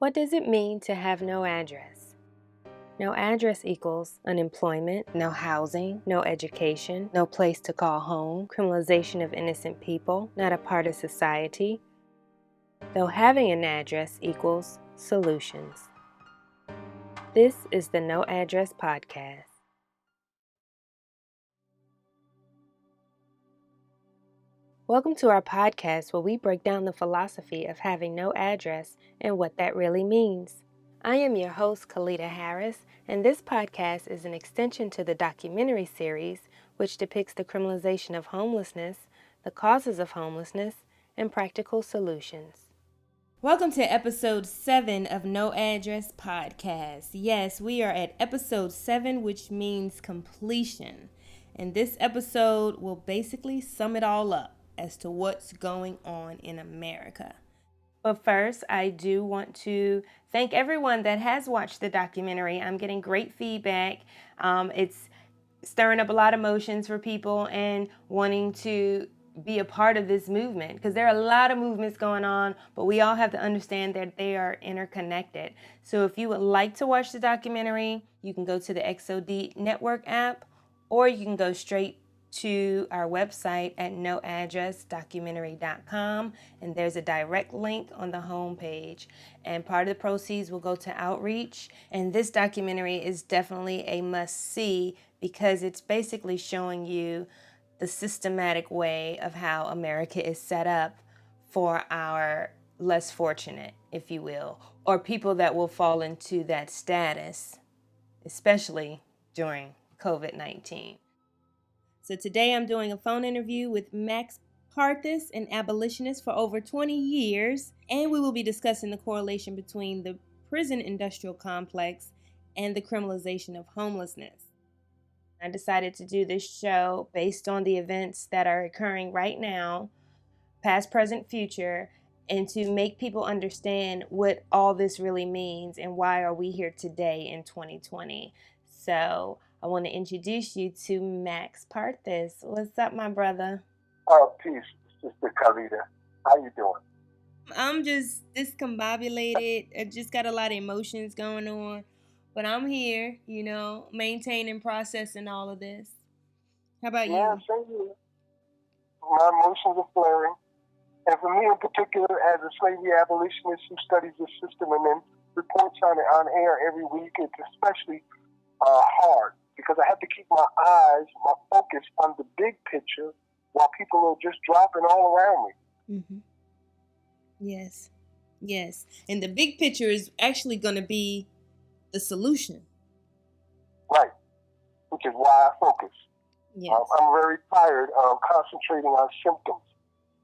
What does it mean to have no address? No address equals unemployment, no housing, no education, no place to call home, criminalization of innocent people, not a part of society, though having an address equals solutions. This is the No Address Podcast. Welcome to our podcast where we break down the philosophy of having no address and what that really means. I am your host, Kalita Harris, and this podcast is an extension to the documentary series which depicts the criminalization of homelessness, the causes of homelessness, and practical solutions. Welcome to episode 7 of No Address Podcast. Yes, we are at episode 7, which means completion. And this episode will basically sum it all up as to what's going on in America. But first, I do want to thank everyone that has watched the documentary. I'm getting great feedback. It's stirring up a lot of emotions for people and wanting to be a part of this movement, because there are a lot of movements going on, but we all have to understand that they are interconnected. So if you would like to watch the documentary, you can go to the XOD Network app, or you can go straight to our website at noaddressdocumentary.com, and there's a direct link on the homepage, and part of the proceeds will go to outreach. And this documentary is definitely a must-see because it's basically showing you the systematic way of how America is set up for our less fortunate, if you will, or people that will fall into that status, especially during COVID-19. So today I'm doing a phone interview with Max Parthis, an abolitionist for over 20 years, and we will be discussing the correlation between the prison industrial complex and the criminalization of homelessness. I decided to do this show based on the events that are occurring right now, past, present, future, and to make people understand what all this really means and why are we here today in 2020. So I want to introduce you to Max Parthis. What's up, my brother? Oh, peace, Sister Kalita. How you doing? I'm just discombobulated. I just got a lot of emotions going on. But I'm here, maintaining, processing all of this. How about Yeah, you? same here. My emotions are flaring. And for me in particular, as a slavery abolitionist who studies this system and then reports on it on air every week, it's especially hard because I have to keep my focus on the big picture while people are just dropping all around me. Mm-hmm. Yes. And the big picture is actually going to be the solution. Right. Which is why I focus. Yes. I'm very tired of concentrating on symptoms.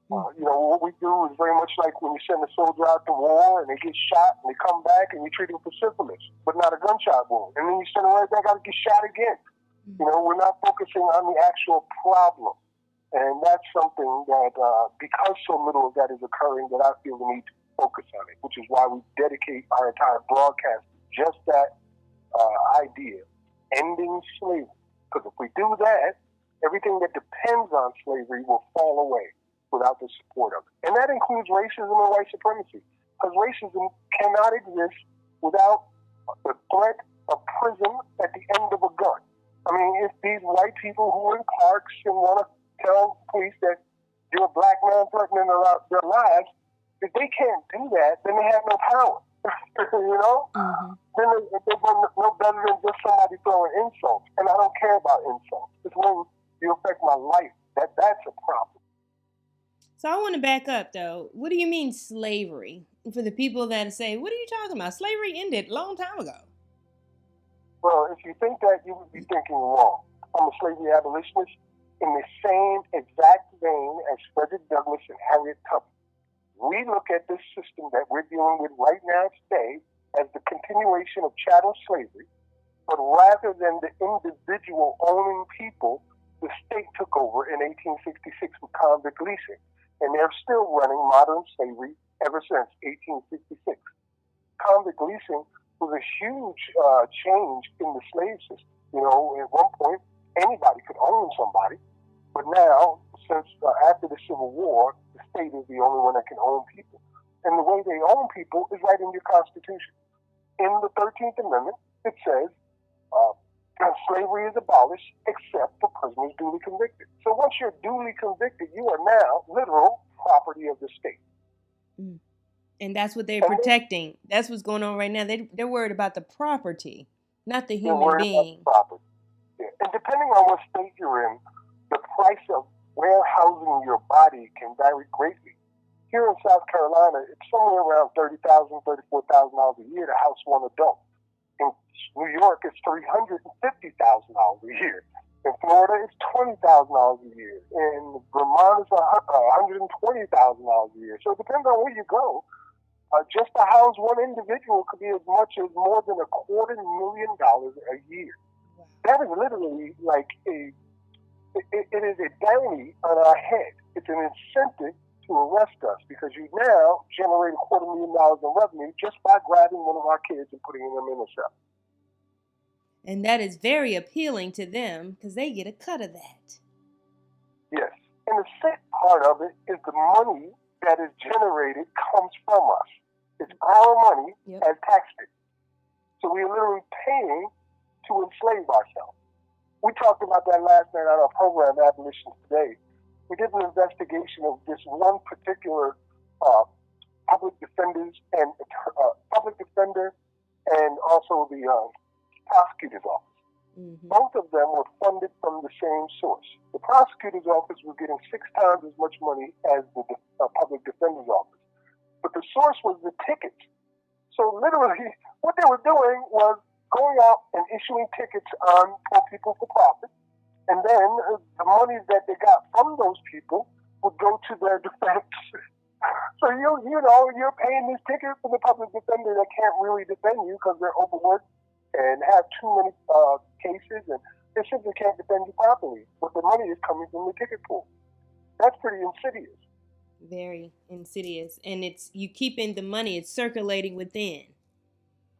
What we do is very much like when you send a soldier out to war and they get shot and they come back and you treat them for syphilis, but not a gunshot wound. And then you send them right back out to get shot again. We're not focusing on the actual problem. And that's something that, because so little of that is occurring, that I feel the need to focus on it, which is why we dedicate our entire broadcast to just that idea, ending slavery. Because if we do that, everything that depends on slavery will fall away without the support of it. And that includes racism and white supremacy. Because racism cannot exist without the threat of prison at the end of a gun. I mean, if these white people who are in parks and want to tell police that you're a black man threatening their lives, if they can't do that, then they have no power. Mm-hmm. Then they're no better than just somebody throwing insults. And I don't care about insults. It's when you affect my life that's a problem. So I want to back up, though. What do you mean slavery? For the people that say, what are you talking about? Slavery ended a long time ago. Well, if you think that, you would be thinking wrong. I'm a slavery abolitionist in the same exact vein as Frederick Douglass and Harriet Tubman. We look at this system that we're dealing with right now today as the continuation of chattel slavery, but rather than the individual owning people, the state took over in 1866 with convict leasing. And they're still running modern slavery ever since 1866. Convict leasing was a huge change in the slave system. At one point, anybody could own somebody. But now, since after the Civil War, the state is the only one that can own people. and the way they own people is right in your Constitution. In the 13th Amendment, it says slavery is abolished except for prisoners duly convicted. So once you're duly convicted, you are now literal property of the state. Mm. And that's what they're protecting. That's what's going on right now. They're worried about the property, not the human being. About the property. Yeah. And depending on what state you're in, the price of warehousing your body can vary greatly. Here in South Carolina, it's somewhere around $30,000, $34,000 a year to house one adult. In New York, it's $350,000 a year. In Florida, it's $20,000 a year. In Vermont, it's $120,000 a year. So it depends on where you go. Just to house one individual could be as much as more than $250,000 a year. Wow. That is literally like it is a bounty on our head. It's an incentive to arrest us because you now generate $250,000 in revenue just by grabbing one of our kids and putting them in a cell. And that is very appealing to them because they get a cut of that. Yes. And the sick part of it is the money that is generated comes from us. It's our money as taxpayers. So we're literally paying to enslave ourselves. We talked about that last night on our program, Abolition Today. We did an investigation of this one particular public defender and also the prosecutor's office. Mm-hmm. Both of them were funded from the same source. The prosecutor's office was getting 6 times as much money as the public defender's office. But the source was the tickets. So literally, what they were doing was going out and issuing tickets on Poor People for Profit. And then the money that they got from those people would go to their defense. So you're paying this ticket for the public defender that can't really defend you because they're overworked and have too many cases, and they simply can't defend you properly. But the money is coming from the ticket pool. That's pretty insidious. Very insidious. And it's you keeping the money, it's circulating within.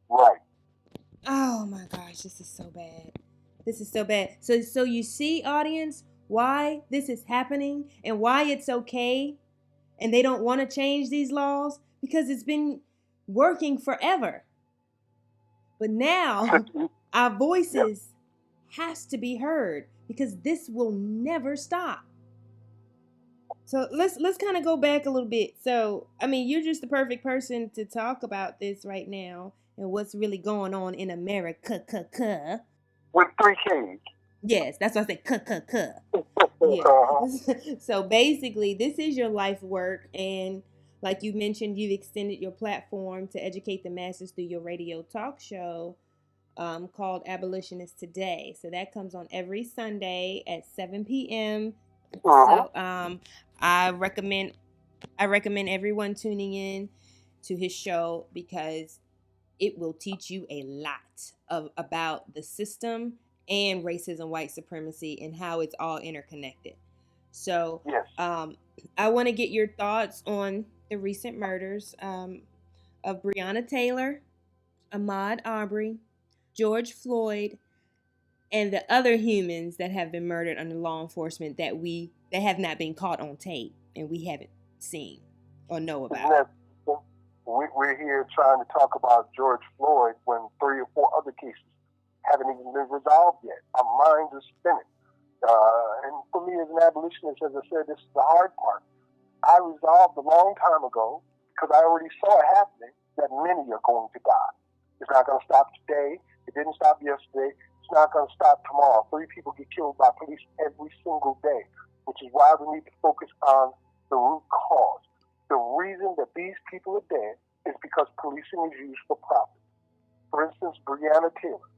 Right. Oh my gosh, this is so bad. This is so bad. So you see, audience, why this is happening and why it's okay and they don't want to change these laws? Because it's been working forever. But now our voices has to be heard because this will never stop. So let's kind of go back a little bit. So, I mean, you're just the perfect person to talk about this right now and what's really going on in America. With 3 Ks. Yes, that's why I said Yeah. So basically, this is your life work, and like you mentioned, you've extended your platform to educate the masses through your radio talk show called Abolitionist Today. So that comes on every Sunday at 7 p.m. So I recommend everyone tuning in to his show because it will teach you a lot about the system and racism, white supremacy, and how it's all interconnected. So I want to get your thoughts on the recent murders of Breonna Taylor, Ahmaud Arbery, George Floyd, and the other humans that have been murdered under law enforcement that have not been caught on tape and we haven't seen or know about. We're here trying to talk about George Floyd when 3 or 4 other cases haven't even been resolved yet. Our minds are spinning. And for me as an abolitionist, as I said, this is the hard part. I resolved a long time ago, because I already saw it happening, that many are going to die. It's not going to stop today. It didn't stop yesterday. It's not going to stop tomorrow. 3 people get killed by police every single day, which is why we need to focus on the root cause. The reason that these people are dead is because policing is used for profit. For instance, Breonna Taylor.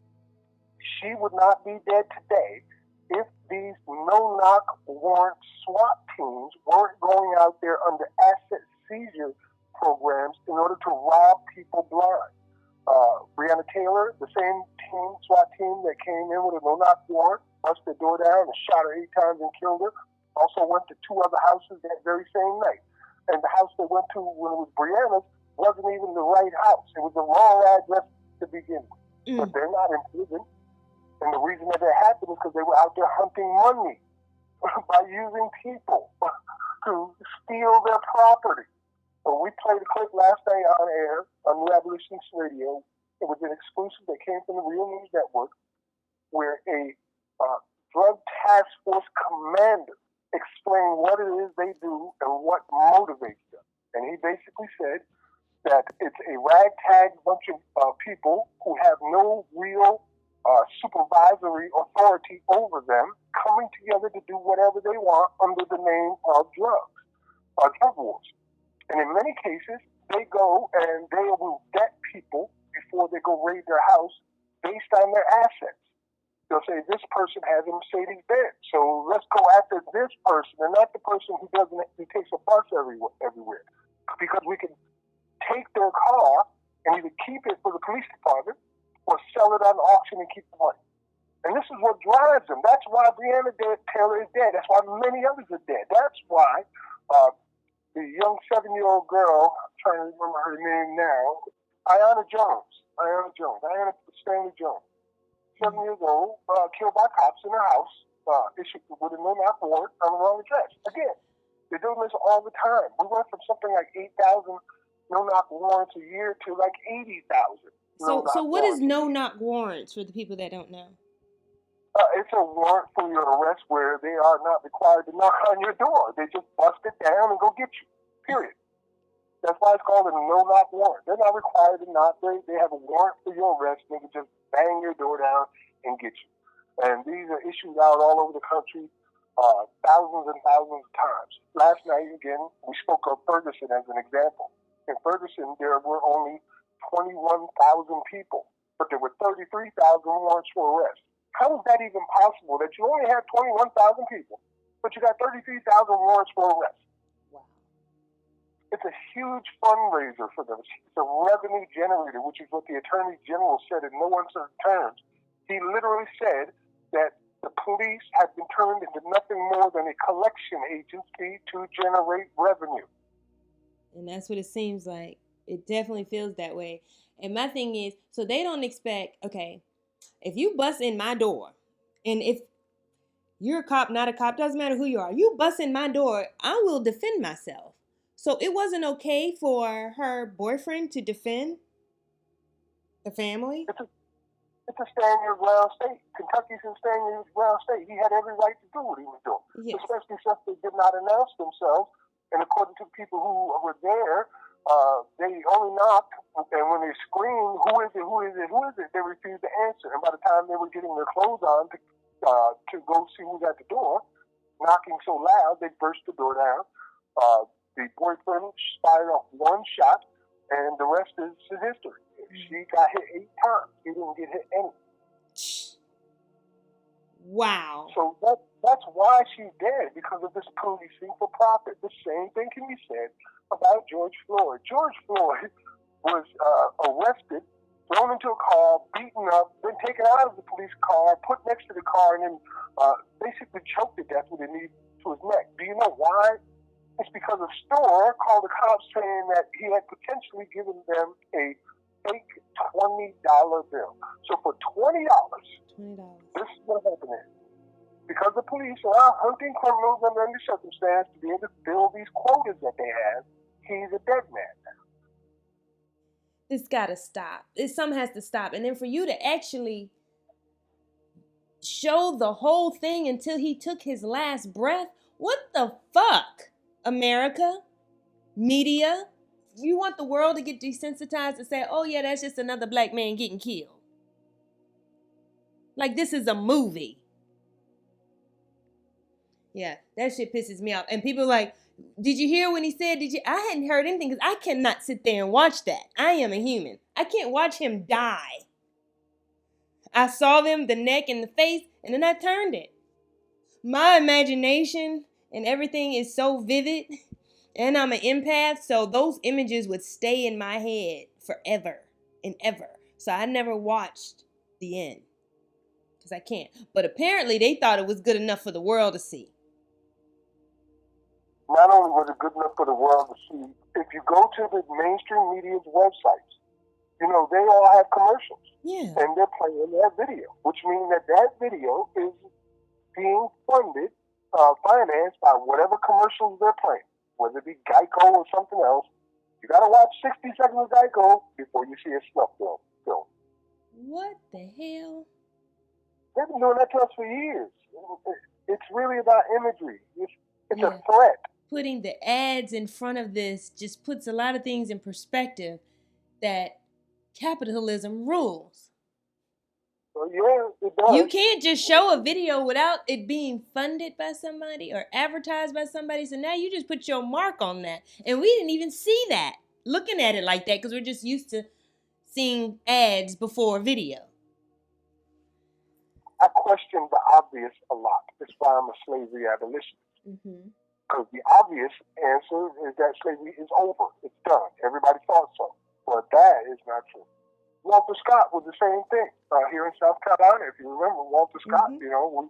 She would not be dead today if these no-knock warrant SWAT teams weren't going out there under asset seizure programs in order to rob people blind. Breonna Taylor, the same SWAT team that came in with a no-knock warrant, bust their door down and shot her 8 times and killed her, also went to 2 other houses that very same night. And the house they went to when it was Breonna's wasn't even the right house. It was the wrong address to begin with. But they're not in prison. And the reason that happened is because they were out there hunting money by using people to steal their property. We played a clip last night on air on New Abolitionist Radio. It was an exclusive that came from the Real News Network, where a drug task force commander explained what it is they do and what motivates them. And he basically said that it's a ragtag bunch of people who have no real supervisory authority over them, coming together to do whatever they want under the name of drug wars. And in many cases, they go and they will vet people before they go raid their house based on their assets. They'll say, this person has a Mercedes Benz, so let's go after this person and not the person who takes a bus everywhere. Because we can take their car and either keep it for the police department or sell it on auction and keep the money. And this is what drives them. That's why Breonna Taylor is dead. That's why many others are dead. That's why the young 7-year-old girl, I'm trying to remember her name now, Ayanna Stanley Jones, 7 years old, killed by cops in her house, issued with a no-knock warrant on the wrong address. Again, they're doing this all the time. We went from something like 8,000 no-knock warrants a year to like 80,000. So what is no-knock warrants for the people that don't know? It's a warrant for your arrest where they are not required to knock on your door. They just bust it down and go get you, period. That's why it's called a no-knock warrant. They're not required to knock. They have a warrant for your arrest, and they can just bang your door down and get you. And these are issued out all over the country thousands and thousands of times. Last night, again, we spoke of Ferguson as an example. In Ferguson, there were only 21,000 people, but there were 33,000 warrants for arrest. How is that even possible that you only have 21,000 people, but you got 33,000 warrants for arrest? Wow. It's a huge fundraiser for them. It's a revenue generator, which is what the Attorney General said in no uncertain terms. He literally said that the police have been turned into nothing more than a collection agency to generate revenue. And that's what it seems like. It definitely feels that way. And my thing is, so they don't expect, okay, if you bust in my door, and if you're a cop, not a cop, doesn't matter who you are, you bust in my door, I will defend myself. So it wasn't okay for her boyfriend to defend the family? It's a stand your ground state. Kentucky's a stand your ground state. He had every right to do what he was doing, yes. Especially since they did not announce themselves. And according to people who were there, they only knocked, and when they screamed, who is it, they refused to answer. And by the time they were getting their clothes on to go see who's at the door, knocking so loud, they burst the door down. The boyfriend fired off one shot, and the rest is history. She got hit 8 times. He didn't get hit any. Wow. So that's why she's dead, because of this policing for profit. The same thing can be said about George Floyd. George Floyd was arrested, thrown into a car, beaten up, then taken out of the police car, put next to the car, and then basically choked to death with a knee to his neck. Do you know why? It's because a store called the cops saying that he had potentially given them a fake $20 bill. So for $20, this is what happened there. Because the police are out hunting criminals under any circumstance to be able to fill these quotas that they have, he's a dead man now. This gotta stop. Something has to stop. And then for you to actually show the whole thing until he took his last breath, what the fuck, America? Media? You want the world to get desensitized to say, oh yeah, that's just another black man getting killed. Like this is a movie. Yeah, that shit pisses me off. And people are like, did you hear when he said, I hadn't heard anything because I cannot sit there and watch that. I am a human. I can't watch him die. I saw them, the neck and the face, and then I turned it. My imagination and everything is so vivid, and I'm an empath, so those images would stay in my head forever and ever. So I never watched the end because I can't. But apparently they thought it was good enough for the world to see. Not only was it good enough for the world to see, if you go to the mainstream media's websites, you know, they all have commercials. Yeah. And they're playing that video, which means that video is being funded, financed by whatever commercials they're playing, whether it be Geico or something else. You gotta watch 60 Seconds of Geico before you see a snuff film. What the hell? They've been doing that to us for years. It's really about imagery. It's Yeah. a threat. Putting the ads in front of this just puts a lot of things in perspective that capitalism rules. So yeah, it does. You can't just show a video without it being funded by somebody or advertised by somebody. So now you just put your mark on that. And we didn't even see that, looking at it like that, because we're just used to seeing ads before video. I question the obvious a lot. That's why I'm a slavery abolitionist. Because the obvious answer is that slavery is over. It's done. Everybody thought so. But that is not true. Walter Scott was the same thing here in South Carolina. If you remember Walter Scott, we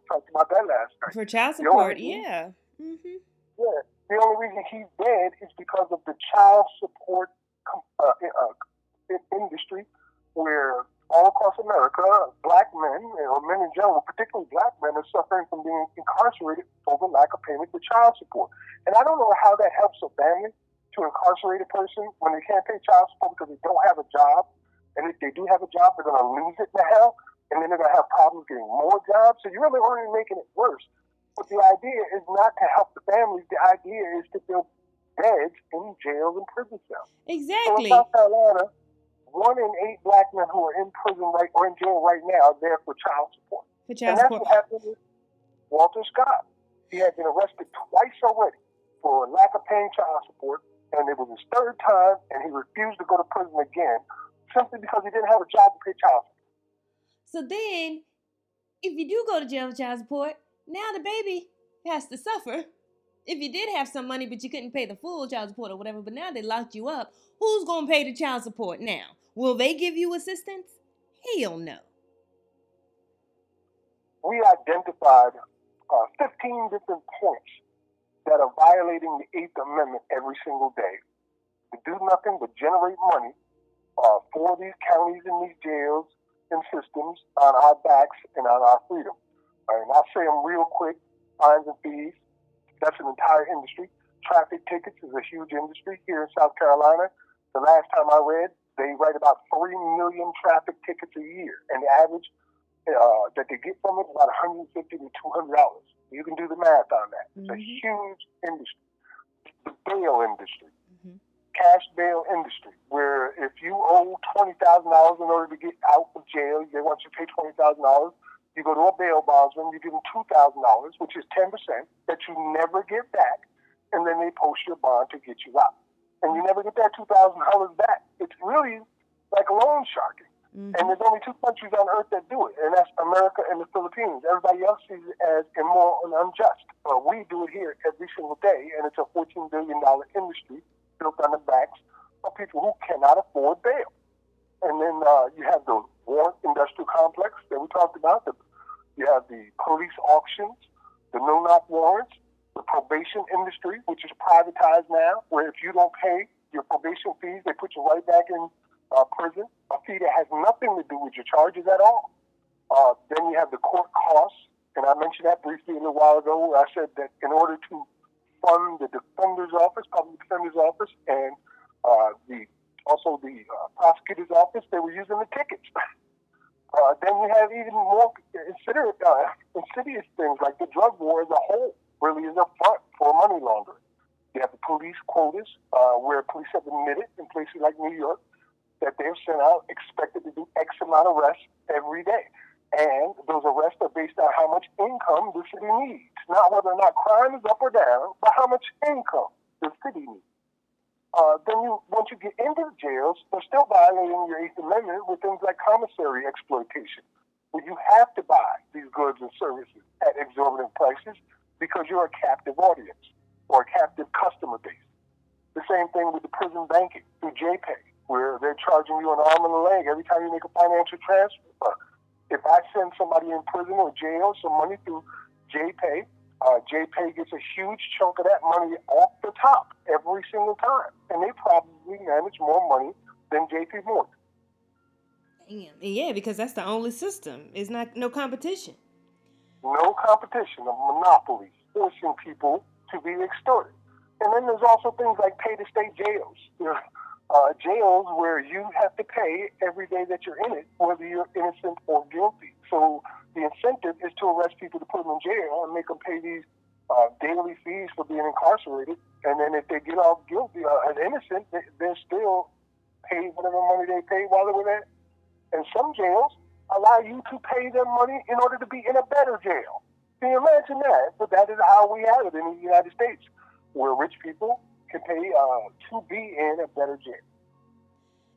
talked about that last night. For child support, yeah. Yeah. The only reason he's dead is because of the child support industry, where all across America, black men, or men in general, particularly black men, are suffering from being incarcerated over lack of payment for child support. And I don't know how that helps a family to incarcerate a person when they can't pay child support because they don't have a job. And if they do have a job, they're going to lose it in the hell, and then they're going to have problems getting more jobs. So you're really only making it worse. But the idea is not to help the families. The idea is to build beds in jails and prison cells. Exactly. So in South Carolina, 1 in 8 black men who are in prison or in jail right now are there for child support. And that's what happened with Walter Scott. He had been arrested twice already for lack of paying child support, and it was his third time, and he refused to go to prison again simply because he didn't have a job to pay child support. So then, if you do go to jail for child support, now the baby has to suffer. If you did have some money, but you couldn't pay the full child support or whatever, but now they locked you up, who's going to pay the child support now? Will they give you assistance? Hell no. We identified 15 different points that are violating the 8th Amendment every single day. To do nothing but generate money for these counties and these jails and systems on our backs and on our freedom. And I'll say them real quick. Fines and fees, that's an entire industry. Traffic tickets is a huge industry here in South Carolina. The last time I read, they write about 3 million traffic tickets a year. And the average that they get from it is about $150 to $200. You can do the math on that. It's a huge industry. The bail industry. Cash bail industry, where if you owe $20,000 in order to get out of jail, they want you to pay $20,000. You go to a bail bondsman, you give them $2,000, which is 10%, that you never get back, and then they post your bond to get you out. And you never get that $2,000 back. It's really like loan sharking. And there's only 2 countries on earth that do it, and that's America and the Philippines. Everybody else sees it as immoral and unjust. But we do it here every single day, and it's a $14 billion industry built on the backs of people who cannot afford bail. And then you have the warrant industrial complex that we talked about. You have the police auctions, the no-knock warrants, the probation industry, which is privatized now, where if you don't pay your probation fees, they put you right back in prison, a fee that has nothing to do with your charges at all. Then you have the court costs, and I mentioned that briefly a little while ago, where I said that in order to fund the defender's office, public defender's office, and also the prosecutor's office, they were using the tickets. Then you have even more insidious things like the drug war as a whole really is a front for money laundering. You have the police quotas, where police have admitted in places like New York that they've sent out expected to do X amount of arrests every day. And those arrests are based on how much income the city needs. Not whether or not crime is up or down, but how much income the city needs. Once you get into the jails, they're still violating your 8th Amendment with things like commissary exploitation, where you have to buy these goods and services at exorbitant prices because you're a captive audience or a captive customer base. The same thing with the prison banking through JPay, where they're charging you an arm and a leg every time you make a financial transfer. If I send somebody in prison or jail some money through JPay, JPay gets a huge chunk of that money off the top every single time. And they probably manage more money than JP Morgan. Yeah, because that's the only system. It's no competition. No competition, a monopoly, forcing people to be extorted. And then there's also things like pay-to-stay jails. jails where you have to pay every day that you're in it, whether you're innocent or guilty. So the incentive is to arrest people to put them in jail and make them pay these daily fees for being incarcerated. And then if they get off guilty and innocent, they're still paid whatever money they paid while they were there. And some jails allow you to pay them money in order to be in a better jail. Can you imagine that? But that is how we have it in the United States, where rich people can pay to be in a better jail.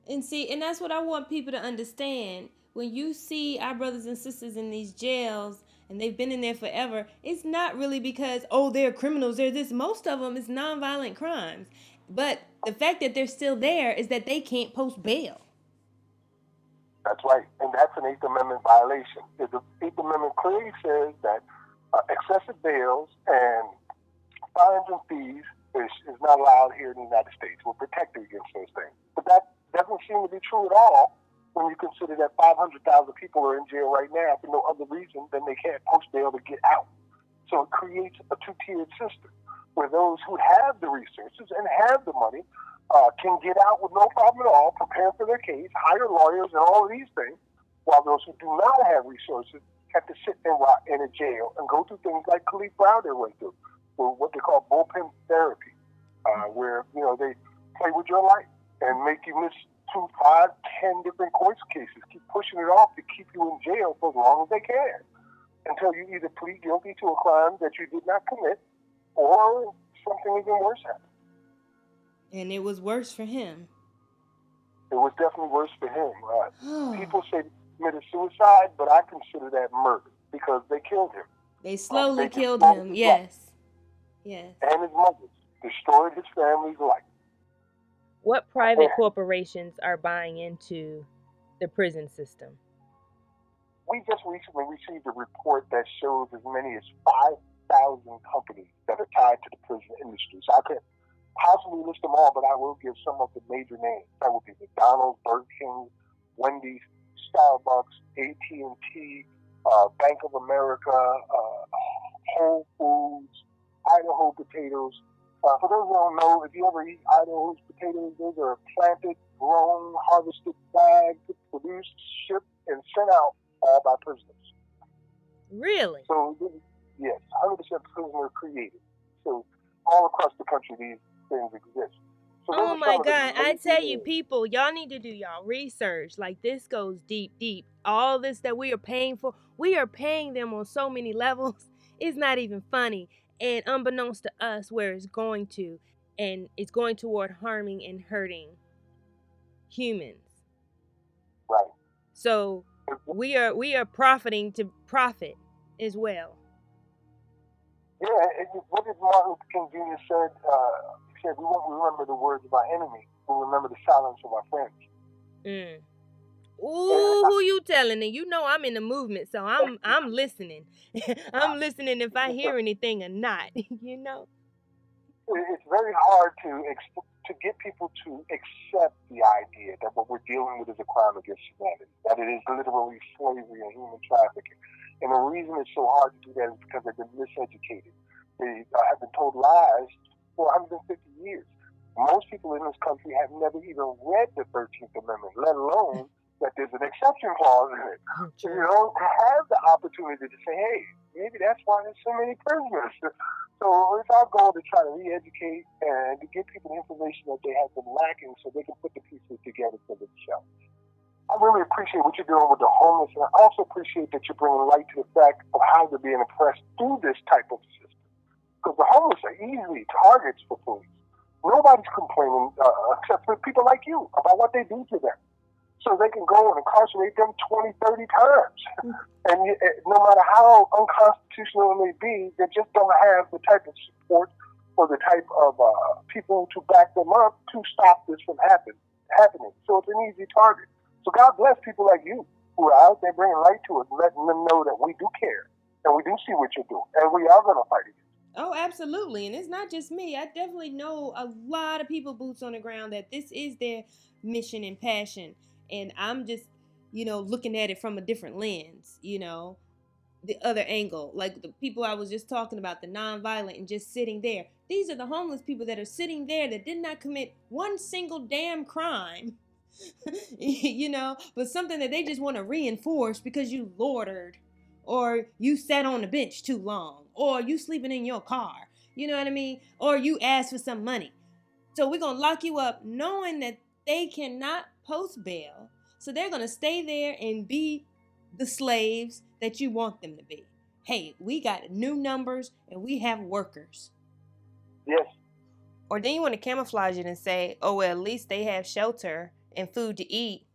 And see, and that's what I want people to understand. When you see our brothers and sisters in these jails and they've been in there forever, it's not really because, oh, they're criminals, they're this. Most of them is nonviolent crimes. But the fact that they're still there is that they can't post bail. That's right, and that's an Eighth Amendment violation. The Eighth Amendment clearly says that excessive bails and fines and fees is not allowed here in the United States. We're protected against those things. But that doesn't seem to be true at all when you consider that 500,000 people are in jail right now for no other reason than they can't post bail to get out. So it creates a two-tiered system where those who have the resources and have the money can get out with no problem at all, prepare for their case, hire lawyers, and all of these things, while those who do not have resources have to sit and rot in a jail and go through things like Khalif Browder went through, or what they call bullpen therapy, where they play with your life and make you miss 2, 5, 10 different court cases, keep pushing it off to keep you in jail for as long as they can, until you either plead guilty to a crime that you did not commit, or something even worse happens. And it was worse for him. It was definitely worse for him. People say he committed suicide, but I consider that murder because they killed him. They slowly killed him, yes. Yes. And his mother destroyed his family's life. What private corporations are buying into the prison system? We just recently received a report that shows as many as 5,000 companies that are tied to the prison industry. So I can't possibly list them all, but I will give some of the major names. That would be McDonald's, Burger King, Wendy's, Starbucks, AT&T, Bank of America, Whole Foods, Idaho potatoes. For those who don't know, if you ever eat Idaho potatoes, those are planted, grown, harvested, bagged, produced, shipped, and sent out all by prisoners. Really? So, yes, 100% prisoner created. So, all across the country, these things exist. So oh my God, I tell you, people, y'all need to do y'all research. Like, this goes deep, deep. All this that we are paying for, we are paying them on so many levels. It's not even funny. And unbeknownst to us, where it's going to, and it's going toward harming and hurting humans. Right. So we are profiting to profit as well. Yeah, what did Martin Luther King Jr. said? He said, "We won't remember the words of our enemy. We'll remember the silence of our friends." Ooh, who you telling? And you know I'm in the movement, so I'm listening. I'm listening if I hear anything or not. You know. It's very hard to get people to accept the idea that what we're dealing with is a crime against humanity, that it is literally slavery and human trafficking. And the reason it's so hard to do that is because they've been miseducated. They have been told lies for 150 years. Most people in this country have never even read the 13th Amendment, let alone that there's an exception clause in it. So, to have the opportunity to say, hey, maybe that's why there's so many prisoners. So it's our goal to try to re-educate and to give people the information that they have been lacking so they can put the pieces together for themselves. I really appreciate what you're doing with the homeless, and I also appreciate that you're bringing light to the fact of how they're being oppressed through this type of system. Because the homeless are easily targets for police. Nobody's complaining except for people like you about what they do to them. So they can go and incarcerate them 20, 30 times. And no matter how unconstitutional it may be, they just don't have the type of support or the type of people to back them up to stop this from happening. So it's an easy target. So God bless people like you who are out there bringing light to it and letting them know that we do care and we do see what you're doing and we are going to fight against it. Oh, absolutely. And it's not just me. I definitely know a lot of people boots on the ground that this is their mission and passion. And I'm just, looking at it from a different lens, the other angle, like the people I was just talking about, the nonviolent and just sitting there. These are the homeless people that are sitting there that did not commit one single damn crime, but something that they just want to reinforce because you loitered, or you sat on the bench too long, or you sleeping in your car, you know what I mean? Or you asked for some money. So we're going to lock you up knowing that they cannot post bail. So they're going to stay there and be the slaves that you want them to be. Hey, we got new numbers and we have workers. Yes. Or then you want to camouflage it and say, oh, well, at least they have shelter and food to eat,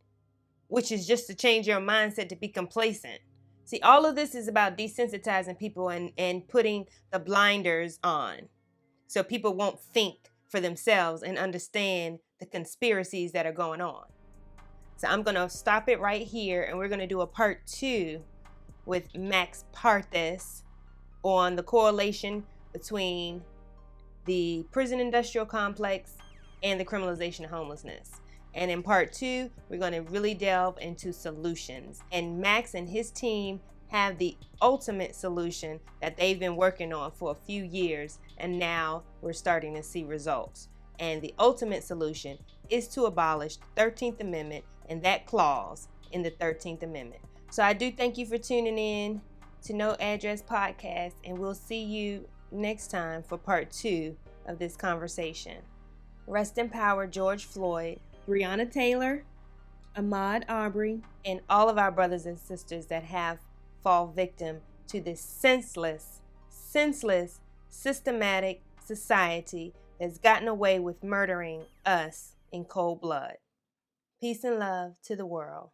which is just to change your mindset to be complacent. See, all of this is about desensitizing people and putting the blinders on so people won't think for themselves and understand the conspiracies that are going on. So I'm going to stop it right here, and we're going to do a part 2 with Max Parthes on the correlation between the prison industrial complex and the criminalization of homelessness. And in part 2, we're going to really delve into solutions. And Max and his team have the ultimate solution that they've been working on for a few years, and now we're starting to see results. And the ultimate solution is to abolish the 13th Amendment and that clause in the 13th Amendment. So I do thank you for tuning in to No Address Podcast, and we'll see you next time for part 2 of this conversation. Rest in power, George Floyd, Breonna Taylor, Ahmaud Arbery, and all of our brothers and sisters that have fall victim to this senseless, systematic society that's gotten away with murdering us in cold blood. Peace and love to the world.